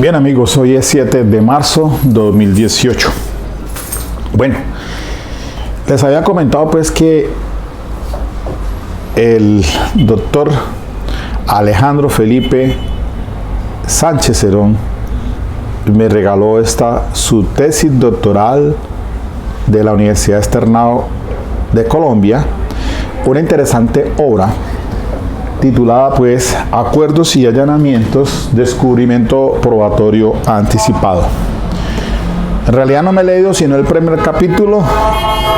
Bien amigos, hoy es 7 de marzo 2018. Bueno, les había comentado pues que el doctor Alejandro Felipe Sánchez Cerón me regaló su tesis doctoral de la Universidad Externado de Colombia, una interesante obra titulada pues Acuerdos y Allanamientos, Descubrimiento Probatorio Anticipado. En realidad no me he leído sino el primer capítulo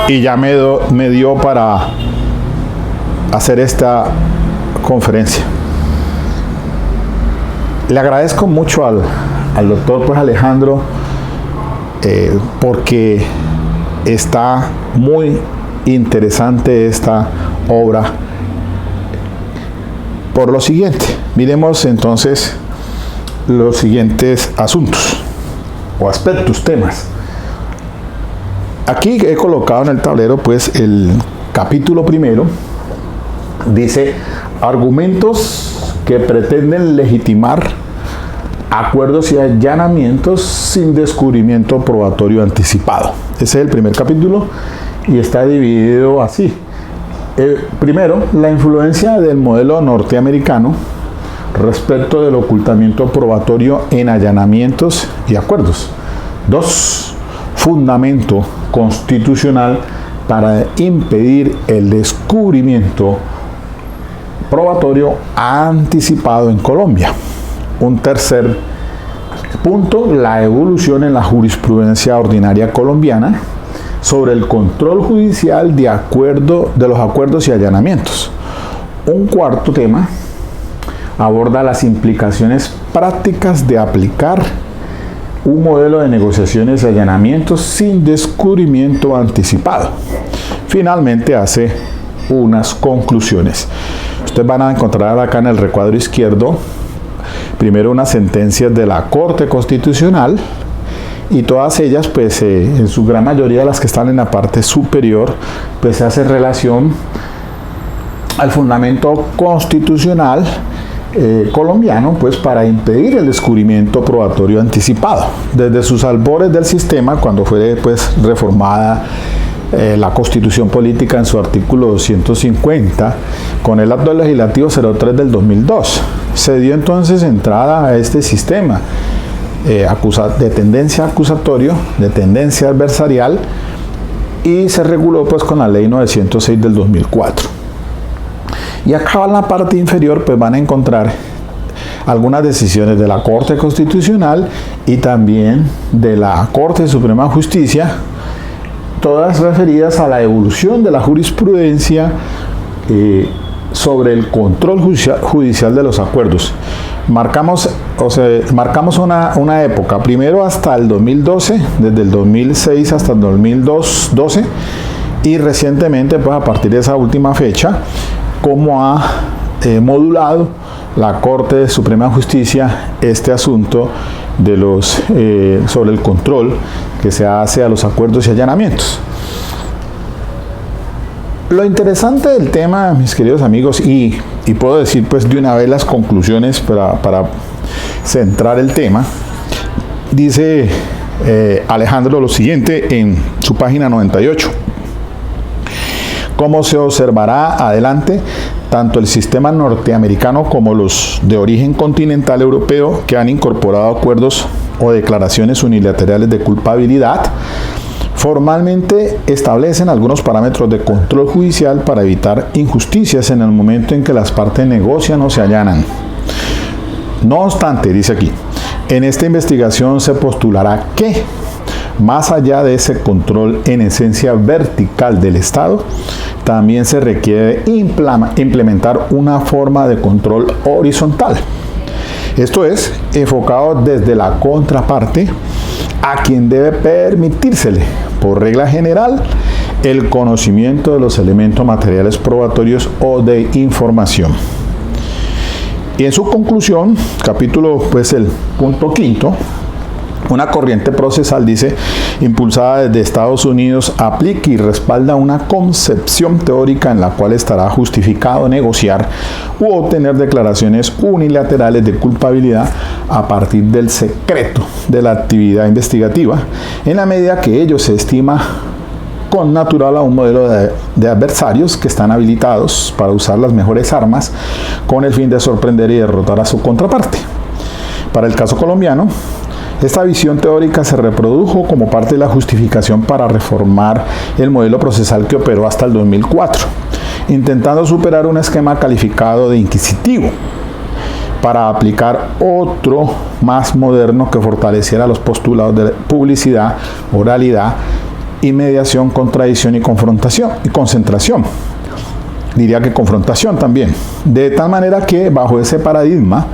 y ya me dio para hacer esta conferencia. Le agradezco mucho al doctor pues Alejandro porque está muy interesante esta obra. Por lo siguiente, miremos entonces los siguientes asuntos o aspectos, temas. Aquí he colocado en el tablero pues el capítulo primero. Dice argumentos que pretenden legitimar acuerdos y allanamientos sin descubrimiento probatorio anticipado. Ese es el primer capítulo y está dividido así. Primero, la influencia del modelo norteamericano respecto del ocultamiento probatorio en allanamientos y acuerdos. 2. Fundamento constitucional para impedir el descubrimiento probatorio anticipado en Colombia. Un tercer punto, la evolución en la jurisprudencia ordinaria colombiana sobre el control judicial de los acuerdos y allanamientos. Un cuarto tema aborda las implicaciones prácticas de aplicar un modelo de negociaciones y allanamientos sin descubrimiento anticipado. Finalmente hace unas conclusiones. Ustedes van a encontrar acá en el recuadro izquierdo primero unas sentencias de la Corte Constitucional y todas ellas pues en su gran mayoría, las que están en la parte superior, pues se hace relación al fundamento constitucional colombiano pues para impedir el descubrimiento probatorio anticipado desde sus albores del sistema, cuando fue pues reformada la Constitución Política en su artículo 250 con el acto legislativo 03 del 2002. Se dio entonces entrada a este sistema de tendencia acusatorio, de tendencia adversarial, y se reguló pues con la ley 906 del 2004. Y acá en la parte inferior pues van a encontrar algunas decisiones de la Corte Constitucional y también de la Corte Suprema de Justicia, todas referidas a la evolución de la jurisprudencia sobre el control judicial de los acuerdos. Marcamos una época, primero hasta el 2012, desde el 2006 hasta el 2012, y recientemente, pues a partir de esa última fecha, cómo ha modulado la Corte Suprema de Justicia este asunto de sobre el control que se hace a los acuerdos y allanamientos. Lo interesante del tema, mis queridos amigos, y puedo decir pues de una vez las conclusiones para centrar el tema, dice Alejandro lo siguiente en su página 98. Como se observará adelante, tanto el sistema norteamericano como los de origen continental europeo que han incorporado acuerdos o declaraciones unilaterales de culpabilidad formalmente establecen algunos parámetros de control judicial para evitar injusticias en el momento en que las partes negocian o se allanan. No obstante, dice aquí, en esta investigación se postulará que, más allá de ese control en esencia vertical del Estado, también se requiere implementar una forma de control horizontal. Esto es, enfocado desde la contraparte, a quien debe permitírsele, por regla general, el conocimiento de los elementos materiales probatorios o de información. Y en su conclusión, capítulo, pues el punto quinto, Una corriente procesal, dice, impulsada desde Estados Unidos, aplica y respalda una concepción teórica en la cual estará justificado negociar u obtener declaraciones unilaterales de culpabilidad a partir del secreto de la actividad investigativa, en la medida que ello se estima con natural a un modelo de adversarios que están habilitados para usar las mejores armas con el fin de sorprender y derrotar a su contraparte. Para el caso colombiano, esta visión teórica se reprodujo como parte de la justificación para reformar el modelo procesal que operó hasta el 2004, intentando superar un esquema calificado de inquisitivo para aplicar otro más moderno que fortaleciera los postulados de publicidad, oralidad y mediación, contradicción y confrontación y concentración. Diría que confrontación también. De tal manera que bajo ese paradigma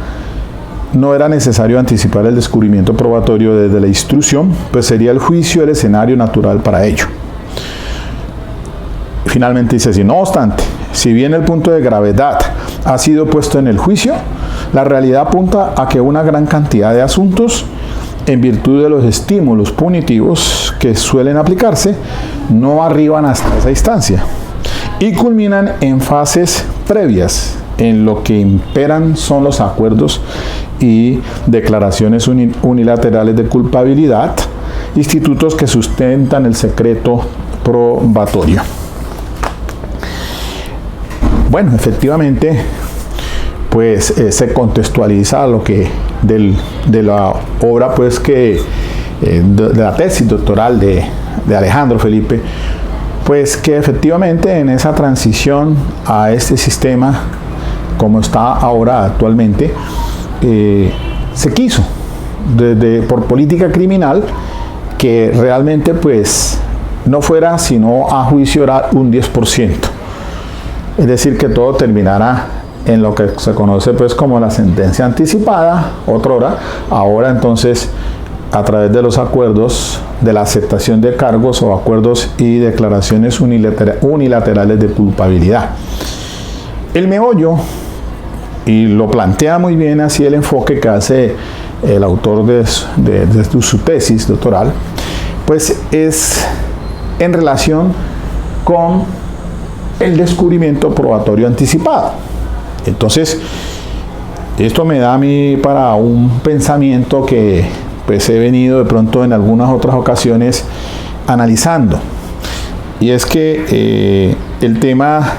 no era necesario anticipar el descubrimiento probatorio desde la instrucción, pues sería el juicio el escenario natural para ello. Finalmente dice así: no obstante, si bien el punto de gravedad ha sido puesto en el juicio, la realidad apunta a que una gran cantidad de asuntos, en virtud de los estímulos punitivos que suelen aplicarse, no arriban hasta esa instancia y culminan en fases previas, en lo que imperan son los acuerdos y declaraciones unilaterales de culpabilidad, institutos que sustentan el secreto probatorio. Bueno, efectivamente, pues se contextualiza lo que de la obra, pues que de la tesis doctoral de Alejandro Felipe, pues que efectivamente en esa transición a este sistema como está ahora actualmente, se quiso por política criminal que realmente pues no fuera sino a juicio oral un 10%, es decir, que todo terminara en lo que se conoce pues como la sentencia anticipada, otrora. Ahora entonces, a través de los acuerdos de la aceptación de cargos o acuerdos y declaraciones unilaterales de culpabilidad. El meollo, y lo plantea muy bien así el enfoque que hace el autor de su tesis doctoral, pues es en relación con el descubrimiento probatorio anticipado. Entonces, esto me da a mí para un pensamiento que pues he venido de pronto en algunas otras ocasiones analizando, y es que el tema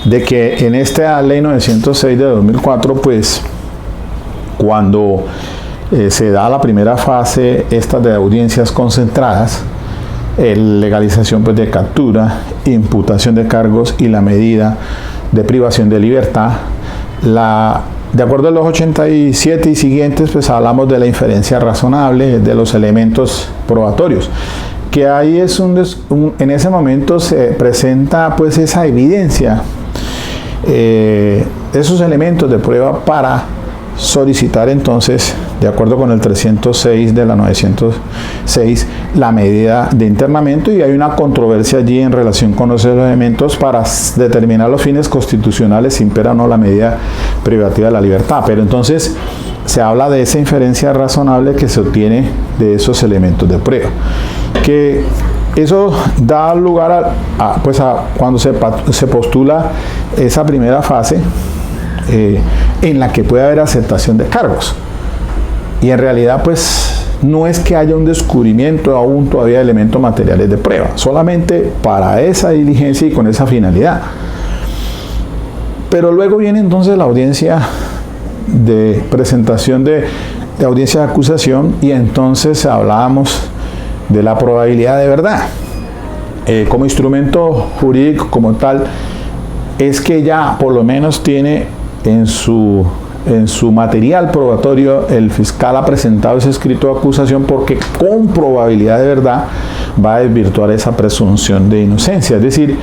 de que en esta ley 906 de 2004, pues cuando se da la primera fase esta de audiencias concentradas, legalización pues de captura, imputación de cargos y la medida de privación de libertad, de acuerdo a los 87 y siguientes, pues hablamos de la inferencia razonable de los elementos probatorios, que ahí es en ese momento se presenta pues esa evidencia, esos elementos de prueba para solicitar entonces, de acuerdo con el 306 de la 906, la medida de internamiento, y hay una controversia allí en relación con esos elementos para determinar los fines constitucionales si impera o no la medida privativa de la libertad. Pero entonces se habla de esa inferencia razonable que se obtiene de esos elementos de prueba, que eso da lugar a cuando se postula esa primera fase en la que puede haber aceptación de cargos, y en realidad pues no es que haya un descubrimiento aún todavía de elementos materiales de prueba, solamente para esa diligencia y con esa finalidad. Pero luego viene entonces la audiencia de presentación de audiencia de acusación, y entonces hablábamos de la probabilidad de verdad. Como instrumento jurídico como tal, es que ya por lo menos tiene en su material probatorio, el fiscal ha presentado ese escrito de acusación, porque con probabilidad de verdad va a desvirtuar esa presunción de inocencia. Es decir,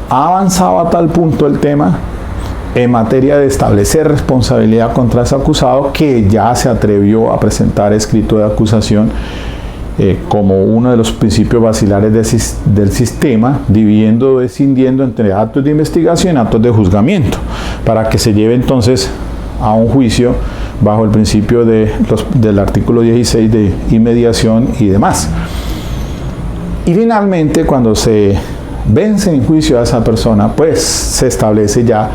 ha avanzado a tal punto el tema en materia de establecer responsabilidad contra ese acusado, que ya se atrevió a presentar escrito de acusación como uno de los principios basilares del sistema, escindiendo entre actos de investigación y actos de juzgamiento, para que se lleve entonces a un juicio bajo el principio del artículo 16 de inmediación y demás. Y finalmente, cuando se vence en juicio a esa persona, pues se establece ya,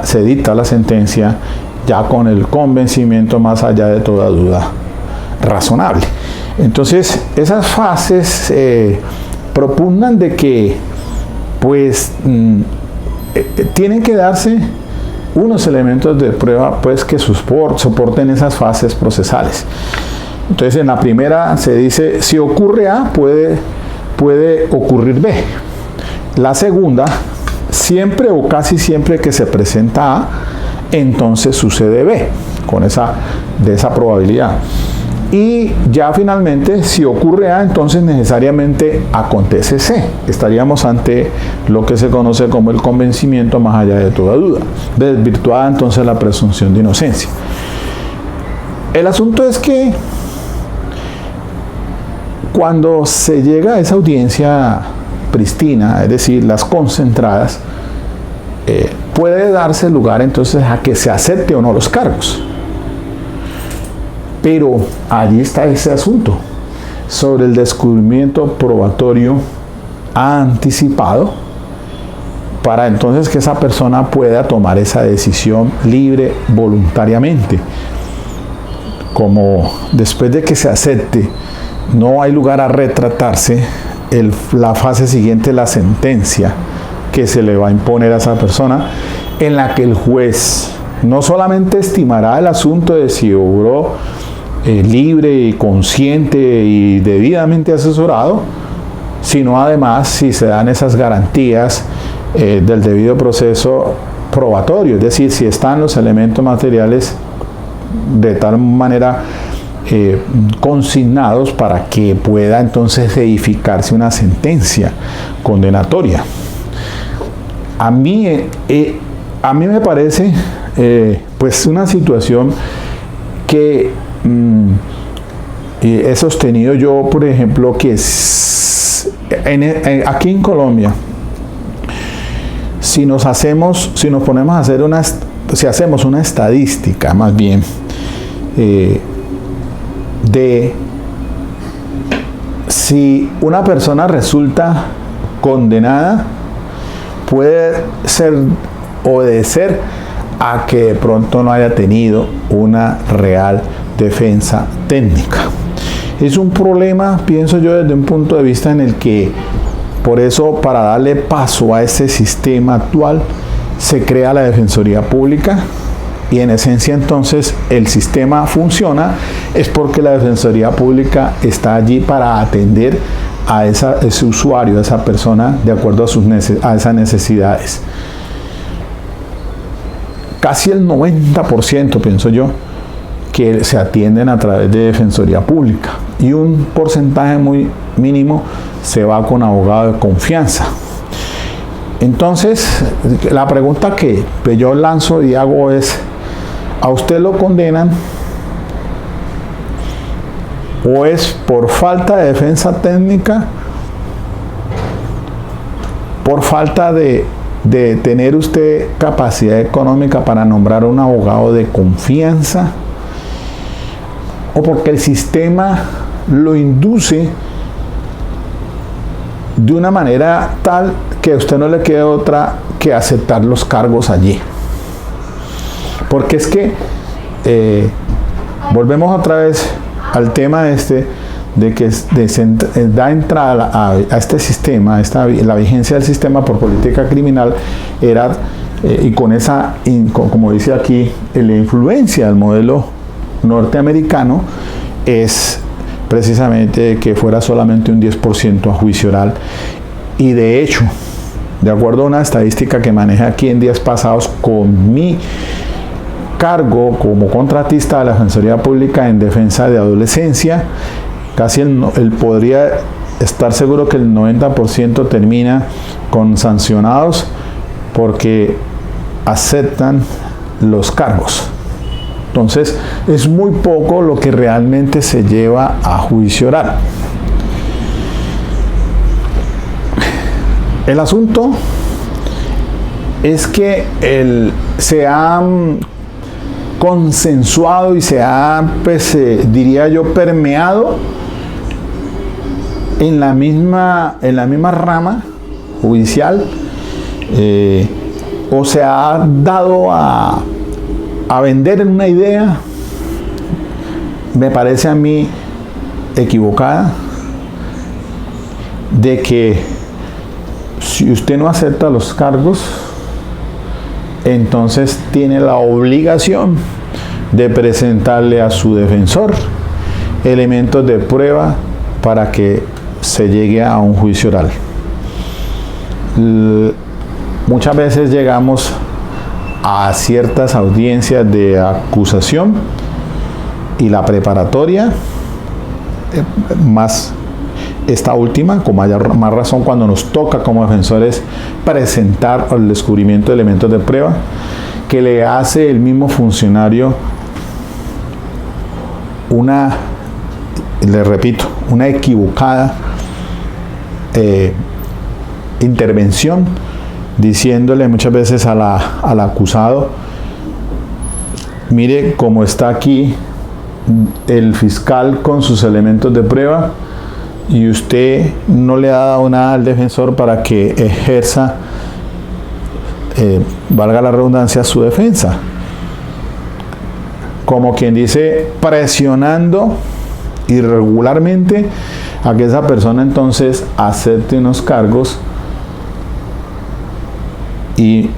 se dicta la sentencia ya con el convencimiento más allá de toda duda razonable. Entonces, esas fases propugnan de que pues tienen que darse unos elementos de prueba pues que soporten esas fases procesales. Entonces, en la primera se dice, si ocurre A, puede ocurrir B. La segunda, siempre o casi siempre que se presenta A, entonces sucede B, de esa probabilidad. Y ya finalmente, si ocurre A, entonces necesariamente acontece C. Estaríamos ante lo que se conoce como el convencimiento más allá de toda duda. Desvirtuada entonces la presunción de inocencia. El asunto es que cuando se llega a esa audiencia pristina, es decir, las concentradas, puede darse lugar entonces a que se acepte o no los cargos. Pero allí está ese asunto sobre el descubrimiento probatorio anticipado para entonces que esa persona pueda tomar esa decisión libre, voluntariamente. Como después de que se acepte, no hay lugar a retratarse, la fase siguiente, la sentencia que se le va a imponer a esa persona, en la que el juez no solamente estimará el asunto de si obró libre, consciente y debidamente asesorado, sino además si se dan esas garantías del debido proceso probatorio, es decir, si están los elementos materiales de tal manera consignados para que pueda entonces edificarse una sentencia condenatoria. A mí me parece pues una situación que he sostenido yo, por ejemplo, que aquí en Colombia, si ponemos a hacer si hacemos una estadística más bien de si una persona resulta condenada, puede obedecer a que de pronto no haya tenido una real defensa técnica. Es un problema, pienso yo, desde un punto de vista en el que, por eso, para darle paso a ese sistema actual, se crea la Defensoría Pública, y en esencia entonces el sistema funciona, es porque la Defensoría Pública está allí para atender a ese usuario, a esa persona, de acuerdo a esas necesidades. Casi el 90%, pienso yo, que se atienden a través de Defensoría Pública, y un porcentaje muy mínimo se va con abogado de confianza. Entonces, la pregunta que yo lanzo y hago es, ¿a usted lo condenan o es por falta de defensa técnica, por falta de tener usted capacidad económica para nombrar a un abogado de confianza, o porque el sistema lo induce de una manera tal que a usted no le quede otra que aceptar los cargos allí? Porque es que volvemos otra vez al tema de que da entrada a este sistema, la vigencia del sistema por política criminal era, y con esa, como dice aquí, la influencia del modelo norteamericano, es precisamente que fuera solamente un 10% a juicio oral. Y de hecho, de acuerdo a una estadística que manejé aquí en días pasados con mi cargo como contratista de la Defensoría Pública en defensa de adolescencia, casi podría estar seguro que el 90% termina con sancionados porque aceptan los cargos. Entonces, es muy poco lo que realmente se lleva a juicio oral. El asunto es que se han consensuado y se ha, pues, diría yo, permeado en la misma rama judicial, o se ha dado a vender en una idea, me parece a mí equivocada, de que si usted no acepta los cargos, entonces tiene la obligación de presentarle a su defensor elementos de prueba para que se llegue a un juicio oral. Muchas veces llegamos a ciertas audiencias de acusación y la preparatoria, más esta última, con más razón cuando nos toca como defensores presentar el descubrimiento de elementos de prueba, que le hace el mismo funcionario le repito, una equivocada intervención, diciéndole muchas veces al acusado: mire cómo está aquí el fiscal con sus elementos de prueba y usted no le ha dado nada al defensor para que ejerza, valga la redundancia, su defensa. Como quien dice, presionando irregularmente a que esa persona entonces acepte unos cargos y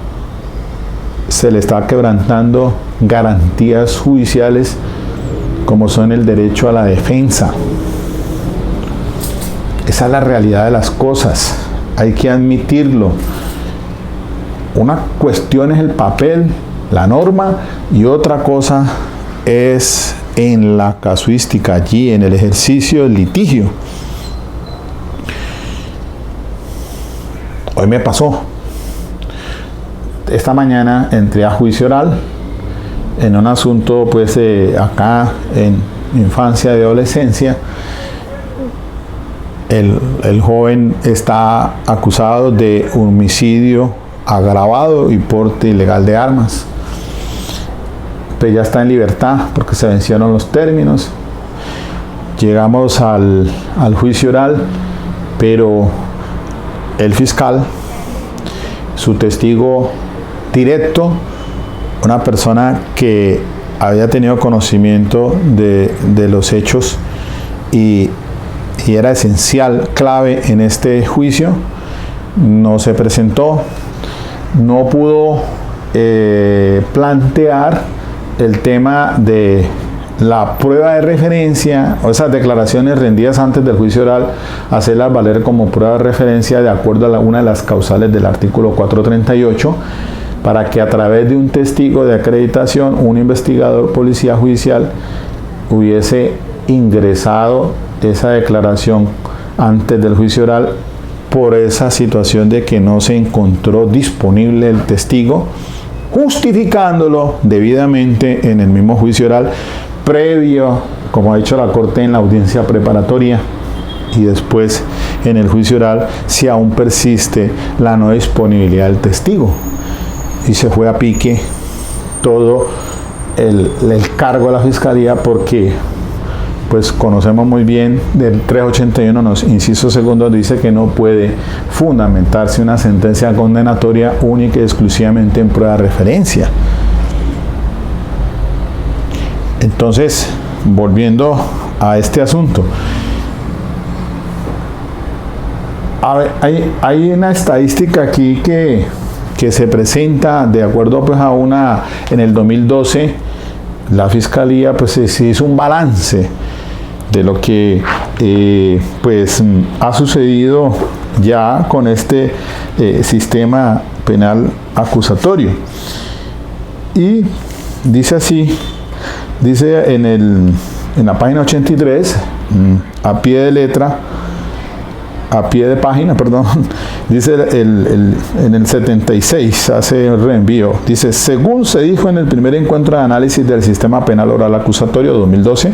se le está quebrantando garantías judiciales como son el derecho a la defensa. Esa es la realidad de las cosas, hay que admitirlo. Una cuestión es el papel, la norma, y otra cosa es en la casuística, allí en el ejercicio del litigio. Hoy me pasó. Esta mañana entré a juicio oral en un asunto, pues, acá en infancia y adolescencia. El joven está acusado de homicidio agravado y porte ilegal de armas. Pues ya está en libertad porque se vencieron los términos. Llegamos al juicio oral, pero el fiscal, su testigo directo, una persona que había tenido conocimiento de los hechos y era esencial, clave en este juicio, no se presentó, no pudo plantear el tema de la prueba de referencia o esas declaraciones rendidas antes del juicio oral, hacerlas valer como prueba de referencia de acuerdo a una de las causales del artículo 438, para que a través de un testigo de acreditación, un investigador policía judicial hubiese ingresado esa declaración antes del juicio oral, por esa situación de que no se encontró disponible el testigo, justificándolo debidamente en el mismo juicio oral, previo, como ha dicho la Corte, en la audiencia preparatoria, y después en el juicio oral, si aún persiste la no disponibilidad del testigo. Y se fue a pique todo el cargo de la Fiscalía, porque pues conocemos muy bien del 381, inciso segundo, dice que no puede fundamentarse una sentencia condenatoria única y exclusivamente en prueba de referencia. Entonces, volviendo a este asunto, hay una estadística aquí que se presenta de acuerdo, pues, en el 2012 la Fiscalía, pues, se hizo un balance de lo que pues ha sucedido ya con este sistema penal acusatorio, y dice así, dice en la página 83, a pie de página, perdón, dice en el 76, hace el reenvío, dice: según se dijo en el primer encuentro de análisis del sistema penal oral acusatorio 2012,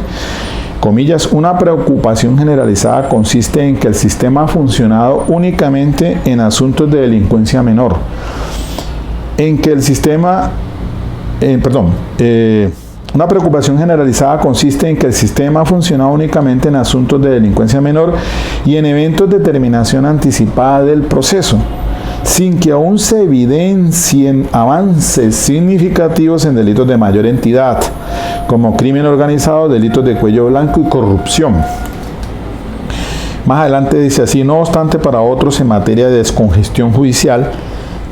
comillas, una preocupación generalizada consiste en que el sistema ha funcionado únicamente en asuntos de delincuencia menor, en que el sistema Una preocupación generalizada consiste en que el sistema ha funcionado únicamente en asuntos de delincuencia menor y en eventos de terminación anticipada del proceso, sin que aún se evidencien avances significativos en delitos de mayor entidad, como crimen organizado, delitos de cuello blanco y corrupción. Más adelante dice así: no obstante, para otros en materia de descongestión judicial,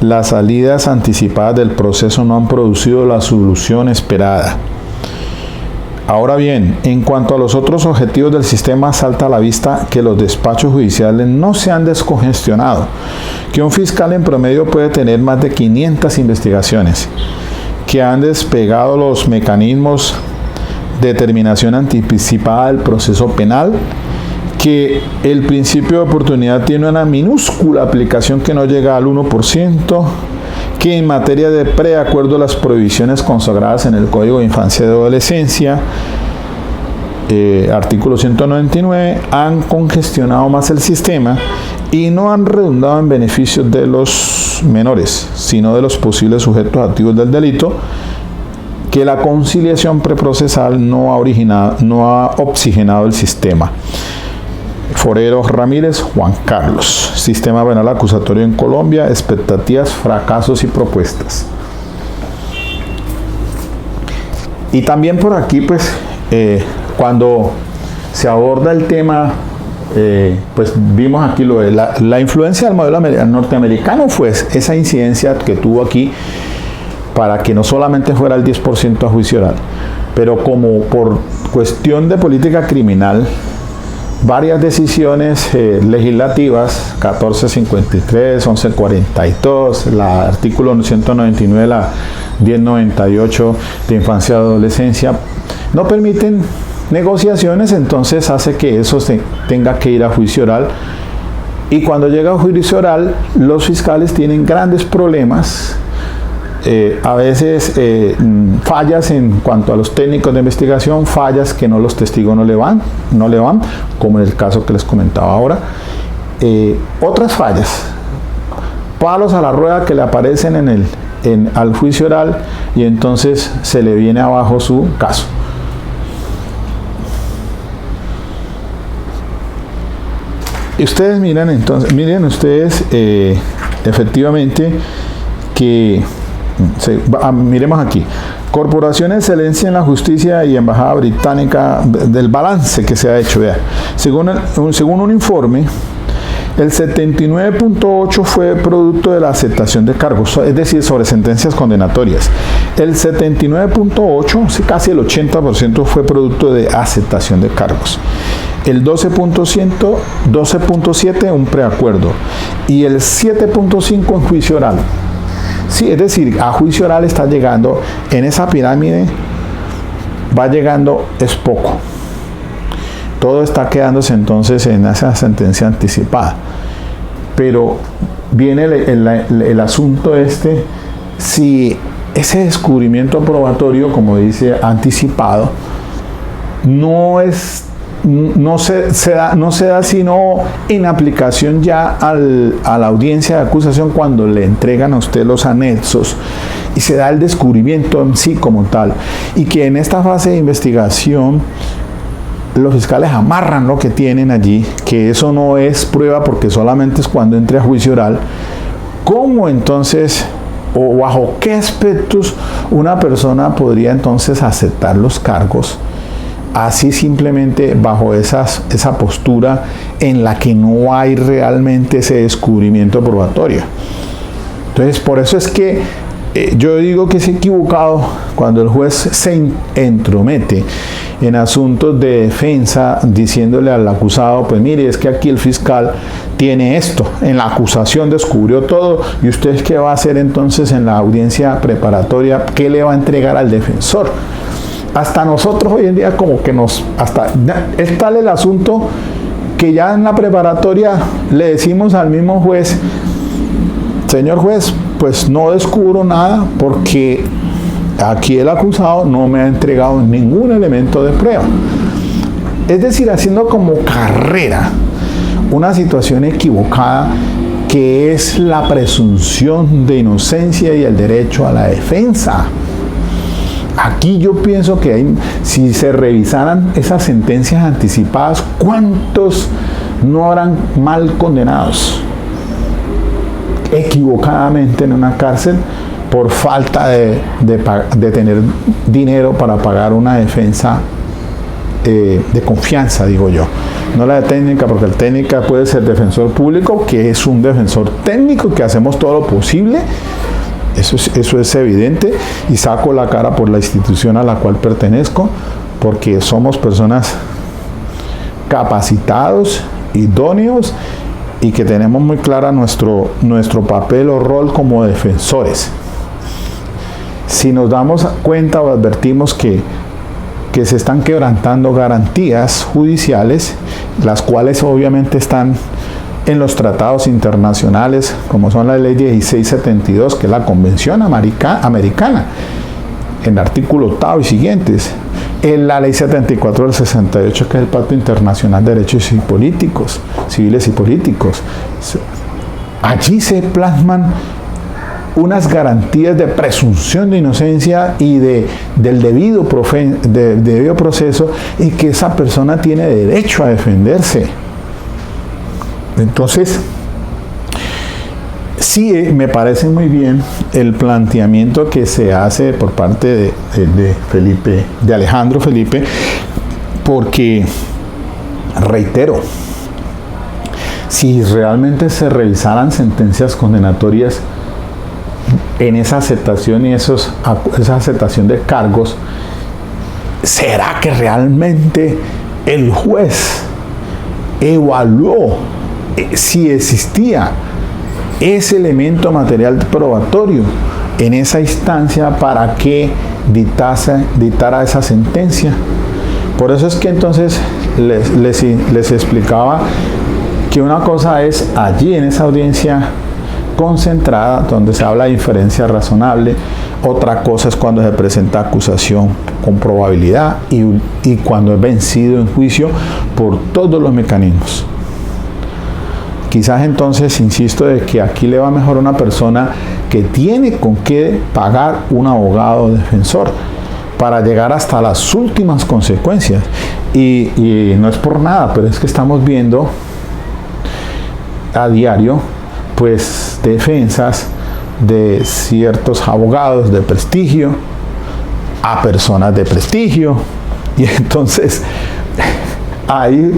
las salidas anticipadas del proceso no han producido la solución esperada. Ahora bien, en cuanto a los otros objetivos del sistema, salta a la vista que los despachos judiciales no se han descongestionado, que un fiscal en promedio puede tener más de 500 investigaciones, que han despegado los mecanismos de terminación anticipada del proceso penal, que el principio de oportunidad tiene una minúscula aplicación que no llega al 1%, que en materia de preacuerdo a las prohibiciones consagradas en el Código de Infancia y Adolescencia, artículo 199, han congestionado más el sistema y no han redundado en beneficios de los menores, sino de los posibles sujetos activos del delito, que la conciliación preprocesal no ha oxigenado el sistema. Forero Ramírez Juan Carlos. Sistema penal acusatorio en Colombia: expectativas, fracasos y propuestas. Y también por aquí, pues, cuando se aborda el tema, pues vimos aquí lo de la influencia del modelo norteamericano, fue esa incidencia que tuvo aquí para que no solamente fuera el 10% a juicio oral, pero como por cuestión de política criminal, varias decisiones legislativas, 1453, 1142, el artículo 199, la 1098 de infancia y adolescencia, no permiten negociaciones, entonces hace que eso se tenga que ir a juicio oral. Y cuando llega a juicio oral, los fiscales tienen grandes problemas, a veces fallas en cuanto a los técnicos de investigación, fallas que los testigos no le van, como en el caso que les comentaba ahora, otras fallas, palos a la rueda que le aparecen al juicio oral, y entonces se le viene abajo su caso. Y ustedes miren ustedes efectivamente que miremos aquí: Corporación de Excelencia en la Justicia y Embajada Británica, del balance que se ha hecho. Vea, según un informe, el 79.8 fue producto de la aceptación de cargos, es decir, sobre sentencias condenatorias. El 79.8, casi el 80%, fue producto de aceptación de cargos. El 12.7 un preacuerdo y el 7.5 en juicio oral. Sí, es decir, a juicio oral está llegando, en esa pirámide va llegando, es poco. Todo está quedándose entonces en esa sentencia anticipada. Pero viene el asunto si ese descubrimiento probatorio, como dice, anticipado, no se da sino en aplicación ya a la audiencia de acusación, cuando le entregan a usted los anexos y se da el descubrimiento en sí como tal, y que en esta fase de investigación los fiscales amarran lo que tienen allí, que eso no es prueba porque solamente es cuando entre a juicio oral. ¿Cómo entonces, o bajo qué aspectos una persona podría entonces aceptar los cargos? Así simplemente bajo esa postura en la que no hay realmente ese descubrimiento probatorio. Entonces, por eso es que yo digo que es equivocado cuando el juez se entromete en asuntos de defensa, diciéndole al acusado: pues mire, es que aquí el fiscal tiene esto, en la acusación descubrió todo, y usted ¿qué va a hacer entonces en la audiencia preparatoria? ¿Qué le va a entregar al defensor? Hasta nosotros hoy en día como que es tal el asunto que ya en la preparatoria le decimos al mismo juez: señor juez, pues no descubro nada porque aquí el acusado no me ha entregado ningún elemento de prueba. Es decir, haciendo como carrera una situación equivocada, que es la presunción de inocencia y el derecho a la defensa. Aquí yo pienso que si se revisaran esas sentencias anticipadas, ¿cuántos no habrán mal condenados equivocadamente en una cárcel por falta de tener dinero para pagar una defensa de confianza, digo yo? No la de técnica, porque el técnica puede ser defensor público, que es un defensor técnico, que hacemos todo lo posible. Eso es evidente, y saco la cara por la institución a la cual pertenezco, porque somos personas capacitados, idóneos, y que tenemos muy clara nuestro papel o rol como defensores. Si nos damos cuenta o advertimos que se están quebrantando garantías judiciales, las cuales obviamente están en los tratados internacionales, como son la ley 1672, que es la Convención Americana, en el artículo 8 y siguientes, en la ley 74 del 68, que es el Pacto Internacional de Derechos Civiles y Políticos. Allí se plasman unas garantías de presunción de inocencia y del debido proceso, y que esa persona tiene derecho a defenderse. Entonces, sí, me parece muy bien el planteamiento que se hace por parte de Alejandro Felipe, porque, reitero, si realmente se revisaran sentencias condenatorias en esa aceptación y esa aceptación de cargos, ¿será que realmente el juez evaluó si existía ese elemento material probatorio en esa instancia para que dictara esa sentencia? Por eso es que entonces les explicaba que una cosa es allí en esa audiencia concentrada, donde se habla de inferencia razonable, otra cosa es cuando se presenta acusación con probabilidad y cuando es vencido en juicio por todos los mecanismos. Quizás entonces, insisto, de que aquí le va mejor a una persona que tiene con qué pagar un abogado defensor para llegar hasta las últimas consecuencias. Y no es por nada, pero es que estamos viendo a diario pues defensas de ciertos abogados de prestigio a personas de prestigio, y entonces ahí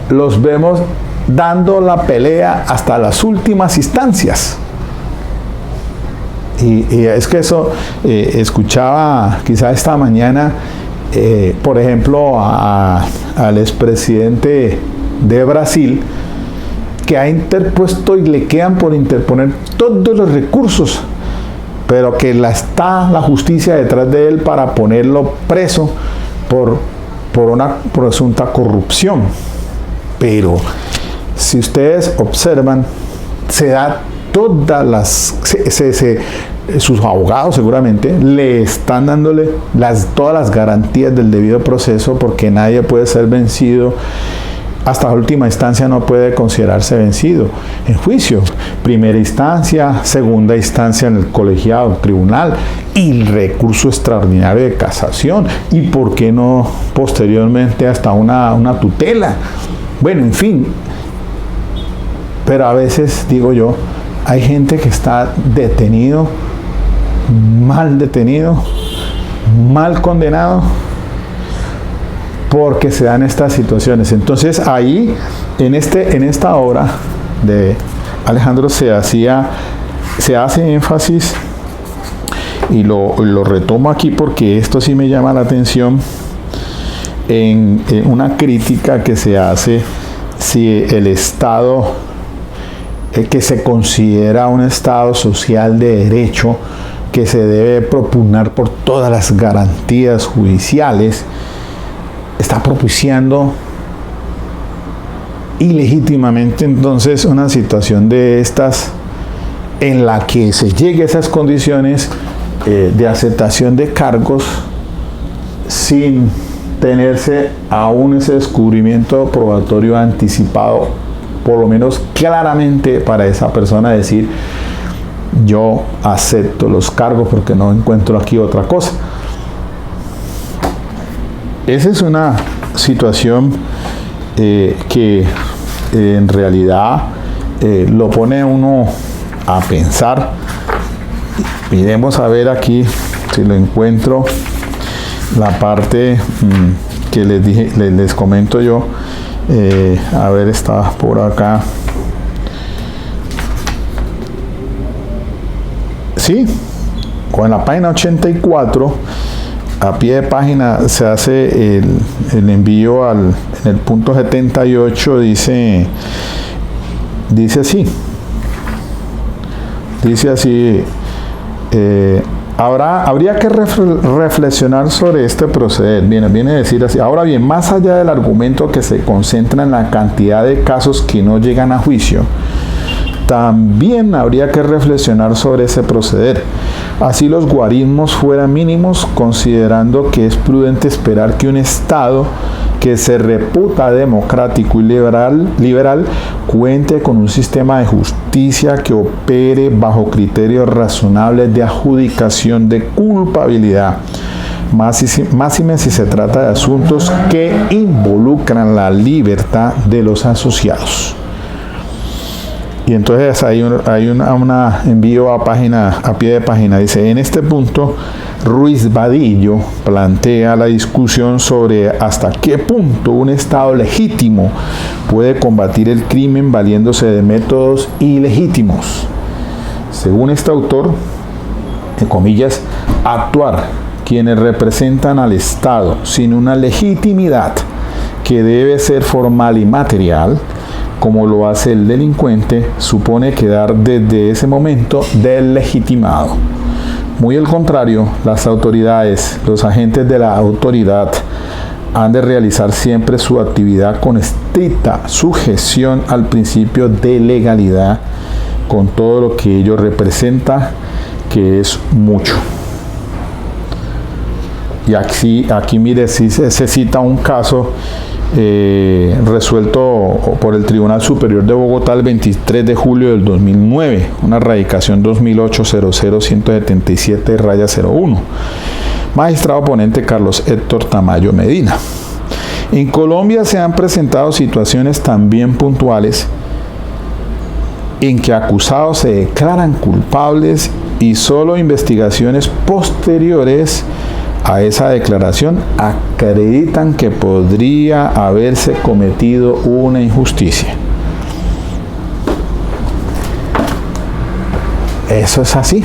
los vemos dando la pelea hasta las últimas instancias. Y es que eso, escuchaba quizá esta mañana, por ejemplo, al expresidente de Brasil, que ha interpuesto y le quedan por interponer todos los recursos, pero que está la justicia detrás de él para ponerlo preso por una presunta corrupción. Pero si ustedes observan, se da sus abogados seguramente le están dándole todas las garantías del debido proceso, porque nadie puede ser vencido. Hasta la última instancia no puede considerarse vencido en juicio. Primera instancia, segunda instancia en el colegiado tribunal, y el recurso extraordinario de casación, y por qué no posteriormente hasta una tutela. Bueno, en fin. Pero a veces, digo yo, hay gente que está detenido, mal condenado, porque se dan estas situaciones. Entonces ahí, en esta obra de Alejandro se hace énfasis, y lo retomo aquí porque esto sí me llama la atención, en una crítica que se hace si el Estado, que se considera un Estado social de derecho, que se debe propugnar por todas las garantías judiciales, está propiciando ilegítimamente entonces una situación de estas, en la que se llegue a esas condiciones de aceptación de cargos sin tenerse aún ese descubrimiento probatorio anticipado, por lo menos claramente, para esa persona decir: yo acepto los cargos porque no encuentro aquí otra cosa. esa es una situación que en realidad lo pone uno a pensar. Miremos a ver aquí si lo encuentro, la parte que les dije, les comento yo. A ver, está por acá. Sí, con la página 84, a pie de página se hace el envío en el punto 78, dice así, habría que reflexionar sobre este proceder. Viene a decir así. Ahora bien, más allá del argumento que se concentra en la cantidad de casos que no llegan a juicio, también habría que reflexionar sobre ese proceder. Así los guarismos fueran mínimos, considerando que es prudente esperar que un Estado que se reputa democrático y liberal cuente con un sistema de justicia que opere bajo criterios razonables de adjudicación de culpabilidad, máxime si se trata de asuntos que involucran la libertad de los asociados. Y entonces hay un envío a pie de página. Dice, en este punto, Ruiz Vadillo plantea la discusión sobre hasta qué punto un Estado legítimo puede combatir el crimen valiéndose de métodos ilegítimos. Según este autor, en comillas, actuar quienes representan al Estado sin una legitimidad que debe ser formal y material, como lo hace el delincuente, supone quedar desde ese momento deslegitimado. Muy al contrario, las autoridades, los agentes de la autoridad, han de realizar siempre su actividad con estricta sujeción al principio de legalidad, con todo lo que ello representa, que es mucho. Y aquí mire, sí se cita un caso resuelto por el Tribunal Superior de Bogotá el 23 de julio del 2009, una radicación 2008-00177-01. Magistrado ponente Carlos Héctor Tamayo Medina. En Colombia se han presentado situaciones también puntuales en que acusados se declaran culpables y solo investigaciones posteriores a esa declaración acreditan que podría haberse cometido una injusticia. Eso es así.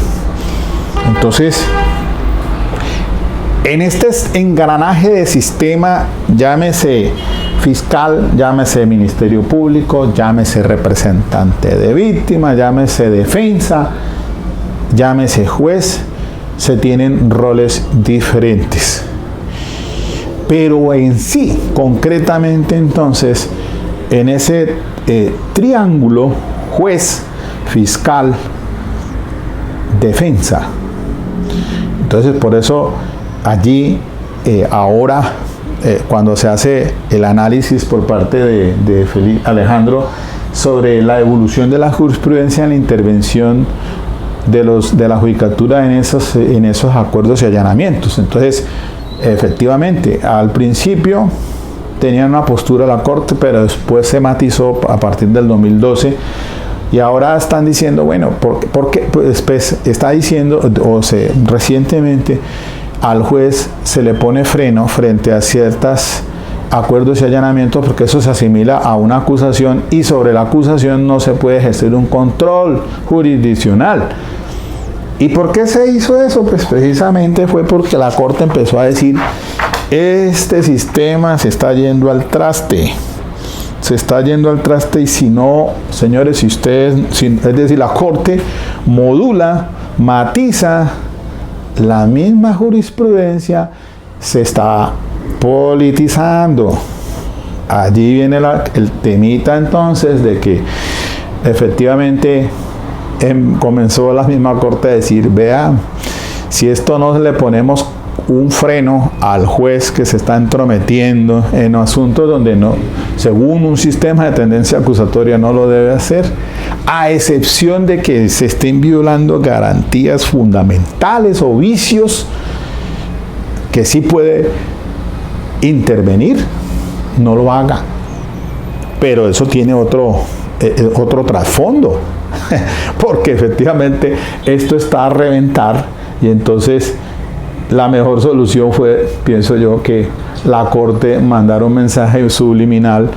Entonces, en este engranaje de sistema, llámese fiscal, llámese Ministerio Público, llámese representante de víctima, llámese defensa, llámese juez, se tienen roles diferentes. Pero en sí, concretamente entonces, en ese triángulo, juez, fiscal, defensa. Entonces, por eso allí ahora, cuando se hace el análisis por parte de Alejandro sobre la evolución de la jurisprudencia en la intervención de la judicatura en esos acuerdos y allanamientos. Entonces, efectivamente, al principio tenían una postura la Corte, pero después se matizó a partir del 2012 y ahora están diciendo, bueno, porque pues, está diciendo, recientemente al juez se le pone freno frente a ciertos acuerdos y allanamientos porque eso se asimila a una acusación y sobre la acusación no se puede ejercer un control jurisdiccional. ¿Y por qué se hizo eso? Pues precisamente fue porque la Corte empezó a decir, este sistema se está yendo al traste. Se está yendo al traste y si no, señores, es decir, la Corte modula, matiza la misma jurisprudencia, se está politizando. Allí viene el temita entonces de que efectivamente comenzó la misma Corte a decir, vea, si esto no le ponemos un freno al juez que se está entrometiendo en asuntos donde no, según un sistema de tendencia acusatoria no lo debe hacer, a excepción de que se estén violando garantías fundamentales o vicios que sí puede intervenir, no lo haga. Pero eso tiene otro trasfondo, porque efectivamente esto está a reventar, y entonces la mejor solución fue, pienso yo, que la Corte mandara un mensaje subliminal,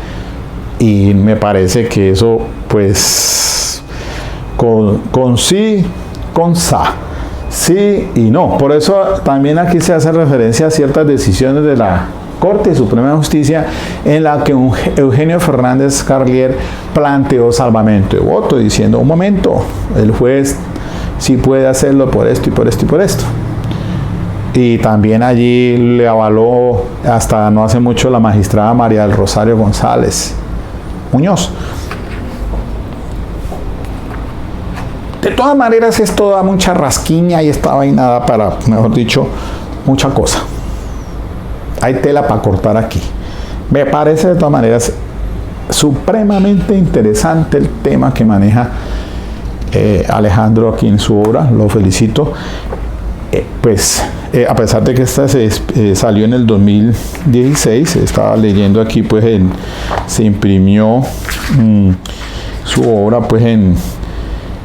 y me parece que eso, pues, con sí, con sa, sí y no. Por eso también aquí se hace referencia a ciertas decisiones de la Corte Suprema de Justicia en la que Eugenio Fernández Carlier planteó salvamento de voto, diciendo, un momento, el juez sí puede hacerlo por esto y por esto y por esto. Y también allí le avaló hasta no hace mucho la magistrada María del Rosario González Muñoz. De todas maneras, esto da mucha rasquiña y esta vaina da para, mejor dicho, mucha cosa. Hay tela para cortar aquí. Me parece de todas maneras supremamente interesante el tema que maneja Alejandro aquí en su obra. Lo felicito. A pesar de que esta salió en el 2016, estaba leyendo aquí, pues se imprimió su obra pues en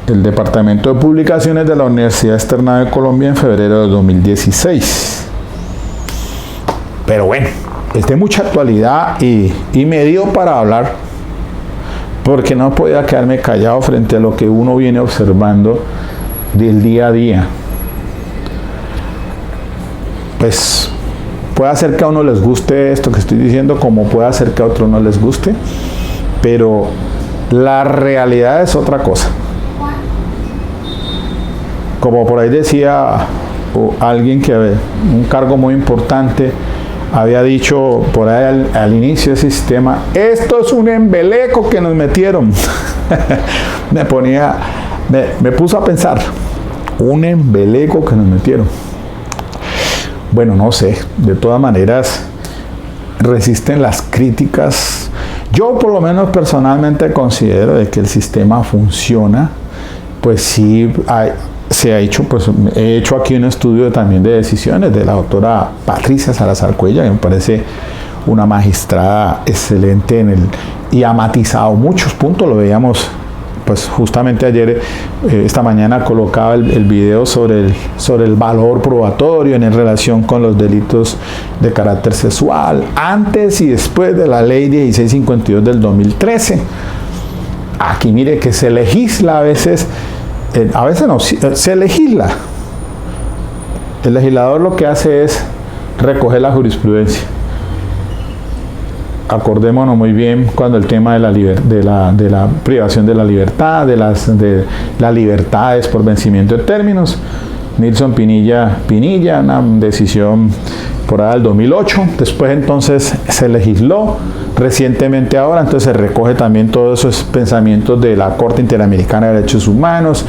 el Departamento de Publicaciones de la Universidad Externa de Colombia en febrero de 2016. Pero bueno, es de mucha actualidad y me dio para hablar, porque no podía quedarme callado frente a lo que uno viene observando del día a día. Pues puede hacer que a uno les guste esto que estoy diciendo, como puede hacer que a otro no les guste, pero la realidad es otra cosa. Como por ahí decía alguien que un cargo muy importante había dicho por ahí al inicio del sistema, esto es un embeleco que nos metieron. me puso a pensar, un embeleco que nos metieron. Bueno, no sé, de todas maneras resisten las críticas. Yo por lo menos personalmente considero de que el sistema funciona. Pues sí, se ha hecho, pues he hecho aquí un estudio también de decisiones de la doctora Patricia Salazar Cuellar, que me parece una magistrada excelente y ha matizado muchos puntos. Lo veíamos pues justamente ayer, esta mañana colocaba el video sobre el valor probatorio en relación con los delitos de carácter sexual, antes y después de la ley 1652 del 2013. Aquí mire que se legisla a veces no, se legisla. El legislador lo que hace es recoger la jurisprudencia. Acordémonos muy bien cuando el tema de la privación de la libertad, de las libertades por vencimiento de términos, Nilson Pinilla, una decisión por ahí del 2008, después entonces se legisló recientemente ahora, entonces se recoge también todos esos pensamientos de la Corte Interamericana de Derechos Humanos,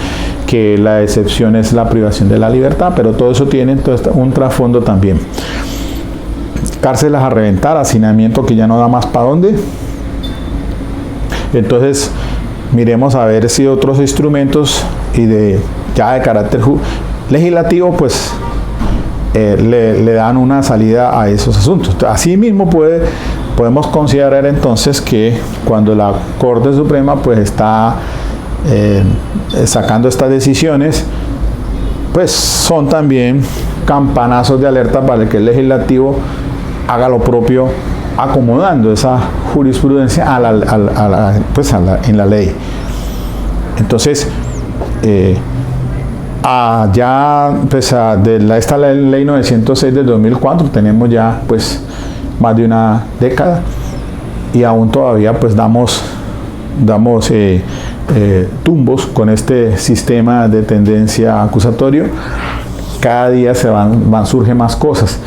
que la excepción es la privación de la libertad, pero todo eso tiene entonces un trasfondo también. Cárceles a reventar, hacinamiento que ya no da más para dónde. Entonces miremos a ver si otros instrumentos ya de carácter legislativo pues le dan una salida a esos asuntos. Asimismo podemos considerar entonces que cuando la Corte Suprema pues está sacando estas decisiones, pues son también campanazos de alerta para que el legislativo haga lo propio, acomodando esa jurisprudencia en la ley. Entonces, esta ley 906 del 2004 tenemos ya pues más de una década y aún todavía pues damos tumbos con este sistema de tendencia acusatorio. Cada día surgen más cosas.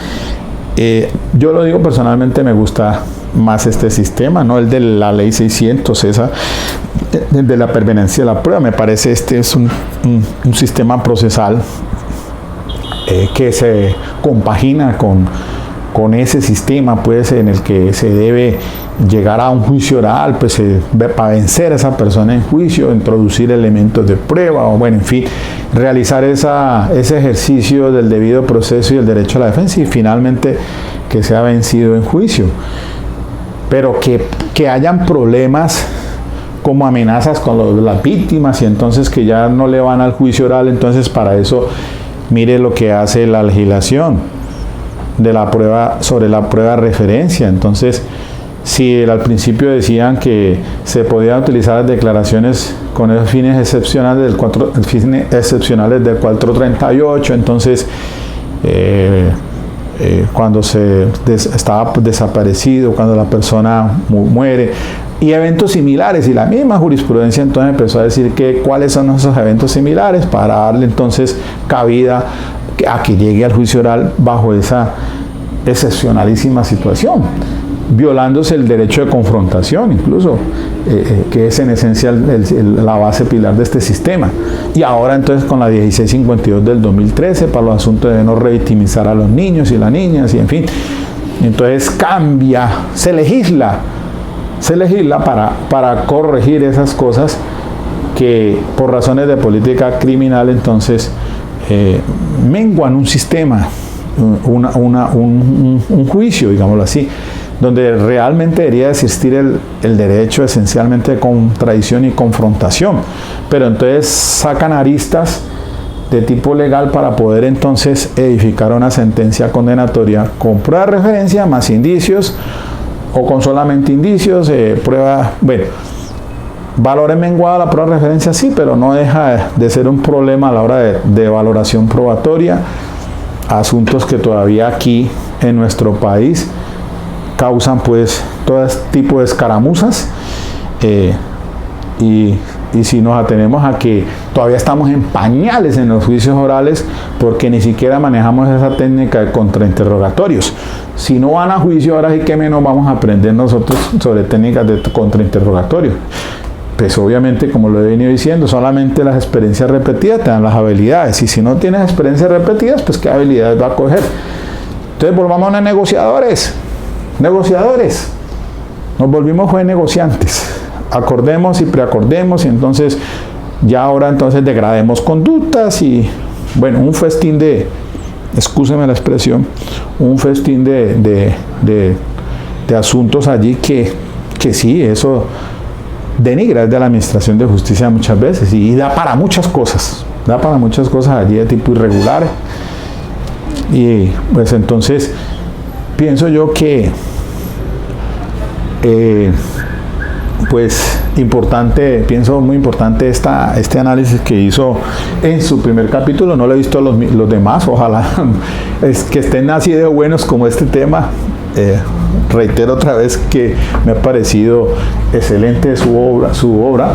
Yo lo digo personalmente, me gusta más este sistema, no el de la ley 600, el de la perveniencia de la prueba. Me parece este es un sistema procesal que se compagina con ese sistema pues en el que se debe llegar a un juicio oral, pues para vencer a esa persona en juicio, introducir elementos de prueba, o bueno, en fin, realizar ese ejercicio del debido proceso y el derecho a la defensa, y finalmente que sea vencido en juicio. Pero que hayan problemas como amenazas con las víctimas y entonces que ya no le van al juicio oral, entonces para eso mire lo que hace la legislación de la prueba, sobre la prueba de referencia. Entonces, si al principio decían que se podían utilizar las declaraciones con esos fines excepcionales del 438, entonces cuando estaba desaparecido, cuando la persona muere, y eventos similares, y la misma jurisprudencia entonces empezó a decir que cuáles son esos eventos similares para darle entonces cabida a que llegue al juicio oral bajo esa excepcionalísima situación, violándose el derecho de confrontación incluso, que es en esencia la base pilar de este sistema. Y ahora entonces con la 1652 del 2013 para los asuntos de no revictimizar a los niños y las niñas, y en fin, entonces cambia, se legisla para corregir esas cosas que por razones de política criminal entonces menguan un sistema, un juicio, digámoslo así, donde realmente debería existir el derecho esencialmente de contradicción y confrontación, pero entonces sacan aristas de tipo legal para poder entonces edificar una sentencia condenatoria con prueba de referencia más indicios, o con solamente indicios, prueba, bueno, valores menguados la prueba de referencia sí, pero no deja de ser un problema a la hora de valoración probatoria, asuntos que todavía aquí en nuestro país causan pues todo este tipo de escaramuzas, y si nos atenemos a que todavía estamos en pañales en los juicios orales porque ni siquiera manejamos esa técnica de contrainterrogatorios. Si no van a juicio, ahora sí que menos vamos a aprender nosotros sobre técnicas de contrainterrogatorio. Pues obviamente, como lo he venido diciendo, solamente las experiencias repetidas te dan las habilidades, y si no tienes experiencias repetidas, pues qué habilidades va a coger. Entonces volvamos a negociadores, nos volvimos fue negociantes, acordemos y preacordemos, y entonces ya ahora entonces degrademos conductas, y bueno, un festín de, excúseme la expresión, un festín de asuntos allí que sí, eso denigra de la administración de justicia muchas veces, y da para muchas cosas allí de tipo irregular. Y pues entonces pienso yo que pues pienso muy importante este análisis que hizo en su primer capítulo. No lo he visto los demás, ojalá es que estén así de buenos como este tema. Reitero otra vez que me ha parecido excelente su obra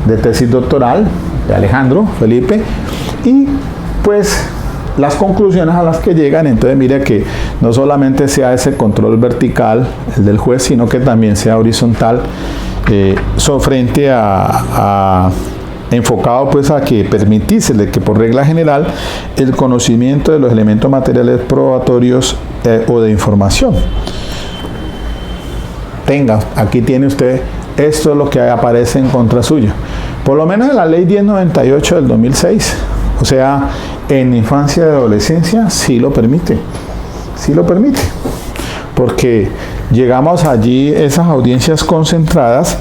de tesis doctoral de Alejandro Felipe, y pues las conclusiones a las que llegan. Entonces mire que no solamente sea ese control vertical, el del juez, sino que también sea horizontal, frente a enfocado pues a que permitírsele que por regla general el conocimiento de los elementos materiales probatorios o de información. Aquí tiene usted, esto es lo que aparece en contra suyo. Por lo menos en la ley 1098 del 2006, o sea, en infancia y adolescencia sí lo permite, porque llegamos allí esas audiencias concentradas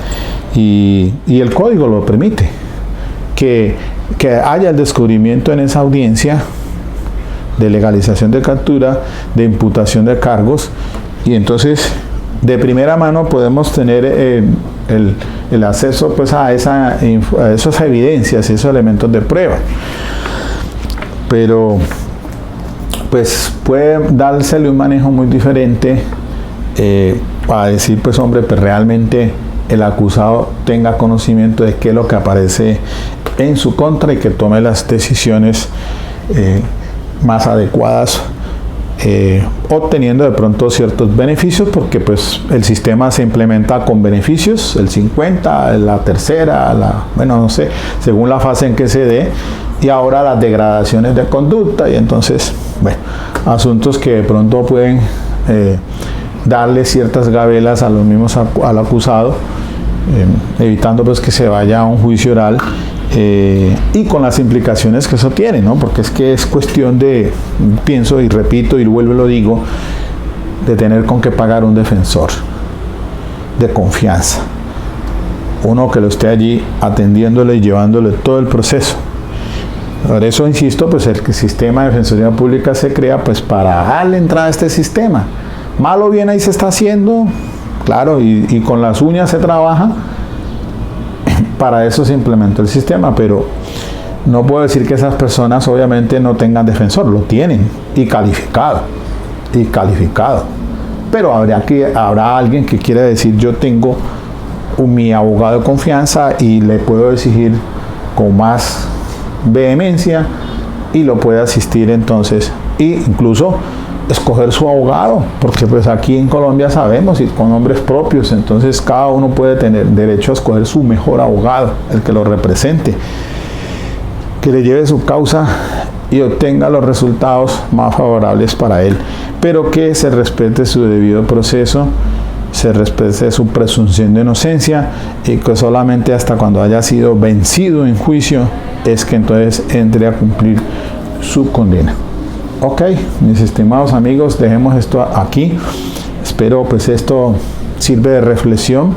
y el código lo permite, que haya el descubrimiento en esa audiencia de legalización de captura, de imputación de cargos, y entonces de primera mano podemos tener el acceso pues a esas evidencias y esos elementos de prueba. Pero pues puede dársele un manejo muy diferente para decir pues hombre, pues realmente el acusado tenga conocimiento de qué es lo que aparece en su contra y que tome las decisiones más adecuadas, obteniendo de pronto ciertos beneficios, porque pues el sistema se implementa con beneficios, el 50, la tercera, bueno, no sé, según la fase en que se dé, y ahora las degradaciones de conducta, y entonces, bueno, asuntos que de pronto pueden darle ciertas gabelas a los mismos al acusado, evitando pues que se vaya a un juicio oral, y con las implicaciones que eso tiene, ¿no? Porque es que es cuestión de, pienso y repito y vuelvo y lo digo, de tener con qué pagar un defensor de confianza. Uno que lo esté allí atendiéndole y llevándole todo el proceso. Por eso insisto, pues el sistema de defensoría pública se crea pues para darle entrada a este sistema. Mal o bien ahí se está haciendo, claro, y con las uñas se trabaja. Para eso se implementó el sistema, pero no puedo decir que esas personas obviamente no tengan defensor, lo tienen, y calificado. Pero habrá alguien que quiera decir, yo tengo mi abogado de confianza y le puedo exigir con más vehemencia y lo puede asistir entonces, e incluso escoger su abogado, porque pues aquí en Colombia sabemos, y con nombres propios, entonces cada uno puede tener derecho a escoger su mejor abogado, el que lo represente, que le lleve su causa y obtenga los resultados más favorables para él, pero que se respete su debido proceso, se respete su presunción de inocencia, y que solamente hasta cuando haya sido vencido en juicio es que entonces entre a cumplir su condena. Ok, mis estimados amigos, dejemos esto aquí. Espero pues esto sirve de reflexión,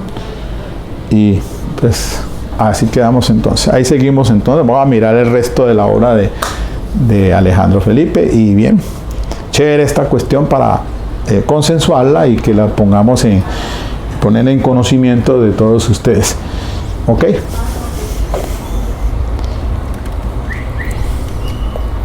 y pues así quedamos entonces. Ahí seguimos entonces. Vamos a mirar el resto de la obra de Alejandro Felipe, y bien, chévere esta cuestión para consensuarla y que la ponerla en conocimiento de todos ustedes. Ok.